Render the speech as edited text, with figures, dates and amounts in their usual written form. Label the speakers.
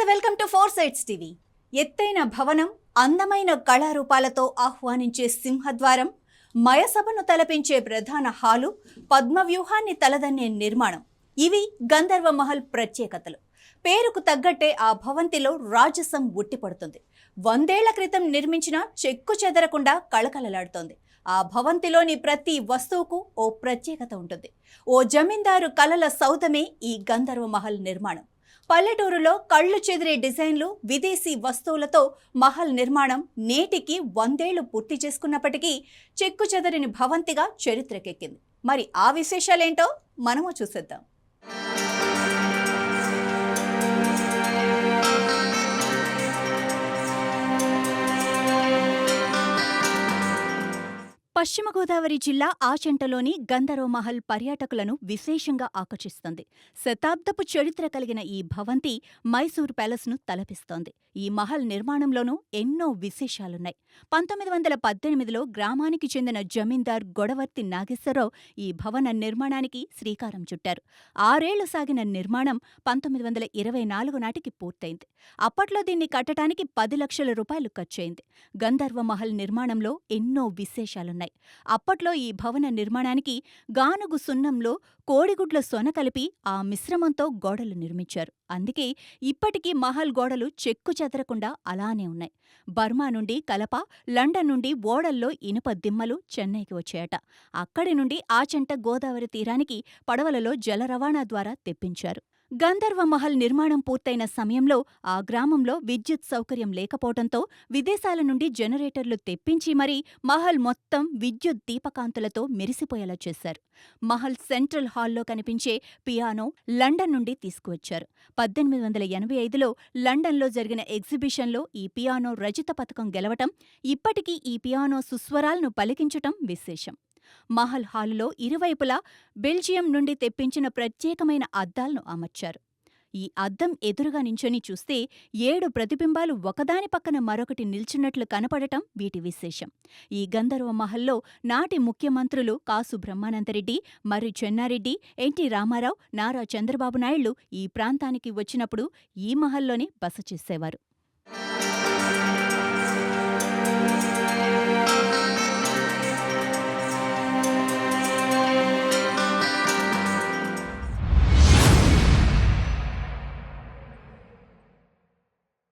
Speaker 1: నమస్తే, welcome to four sides TV. ఎత్తైన భవనం, అందమైన కళారూపాలతో ఆహ్వానించే సింహద్వారం, మయసభను తలపించే ప్రధాన హాలు, పద్మవ్యూహాన్ని తలదన్నే నిర్మాణం, ఇవి గంధర్వ మహల్ ప్రత్యేకతలు. పేరుకు తగ్గట్టే ఆ భవంతిలో రాజసం ఉట్టిపడుతుంది. 100 ఏళ్ల క్రితం నిర్మించిన చెక్కు చెదరకుండా కళకళలాడుతోంది. ఆ భవంతిలోని ప్రతి వస్తువుకు ఓ ప్రత్యేకత ఉంటుంది. ఓ జమీందారు కలల సౌధమే ఈ గంధర్వ మహల్ నిర్మాణం. పల్లెటూరులో కళ్ళు చెదిరే డిజైన్లు, విదేశీ వస్తువులతో మహల్ నిర్మాణం నేటికి 100 ఏళ్లు పూర్తి చేసుకున్నప్పటికీ చెక్కు చెదరని భవంతిగా చరిత్రకెక్కింది. మరి ఆ విశేషాలేంటో మనము చూసేద్దాం. పశ్చిమ గోదావరి జిల్లా ఆచంటలోని గంధర్వ మహల్ పర్యాటకులను విశేషంగా ఆకర్షిస్తోంది. శతాబ్దపు చరిత్ర కలిగిన ఈ భవంతి మైసూర్ ప్యాలెస్ను తలపిస్తోంది. ఈ మహల్ నిర్మాణంలోనూ ఎన్నో విశేషాలున్నాయి. 1918లో గ్రామానికి చెందిన జమీందార్ గొడవర్తి నాగేశ్వరరావు ఈ భవన నిర్మాణానికి శ్రీకారం చుట్టారు. 6 ఏళ్లు సాగిన నిర్మాణం 1924 నాటికి పూర్తయింది. అప్పట్లో దీన్ని కట్టడానికి 10 లక్షల రూపాయలు ఖర్చయింది. గంధర్వ మహల్ నిర్మాణంలో ఎన్నో విశేషాలున్నాయి. అప్పట్లో ఈ భవన నిర్మాణానికి గానుగు సున్నంలో కోడిగుడ్ల సొన కలిపి ఆ మిశ్రమంతో గోడలు నిర్మించారు. అందుకే ఇప్పటికీ మహల్ గోడలు చెక్కు చెదరకుండా అలానే ఉన్నాయి. బర్మా నుండి కలప, లండన్ నుండి ఓడల్లో ఇనుప దిమ్మలు చెన్నైకి వచ్చాయట. అక్కడి నుండి ఆచంట గోదావరి తీరానికి పడవలలో జల రవాణా ద్వారా తెప్పించారు. గంధర్వ మహల్ నిర్మాణం పూర్తయిన సమయంలో ఆ గ్రామంలో విద్యుత్ సౌకర్యం లేకపోవడంతో విదేశాల నుండి జనరేటర్లు తెప్పించి మరీ మహల్ మొత్తం విద్యుత్ దీపకాంతులతో మెరిసిపోయేలా చేశారు. మహల్ సెంట్రల్ హాల్లో కనిపించే పియానో లండన్ నుండి తీసుకువచ్చారు. 1885లో లండన్లో జరిగిన ఎగ్జిబిషన్లో ఈ పియానో రజత పతకం గెలవటం, ఇప్పటికీ ఈ పియానో సుస్వరాలను పలికించటం విశేషం. మహల్ హాలులో ఇరువైపులా బెల్జియం నుండి తెప్పించిన ప్రత్యేకమైన అద్దాలను అమర్చారు. ఈ అద్దం ఎదురుగా నించొని చూస్తే 7 ప్రతిబింబాలు ఒకదాని పక్కన మరొకటి నిల్చున్నట్లు కనపడటం వీటి విశేషం. ఈ గంధర్వ మహల్లో నాటి ముఖ్యమంత్రులు కాసు బ్రహ్మానందరెడ్డి, మర్రి చెన్నారెడ్డి, ఎన్టీ రామారావు, నారా చంద్రబాబు నాయుళ్లు ఈ ప్రాంతానికి వచ్చినప్పుడు ఈ మహల్లోనే బస చేసేవారు.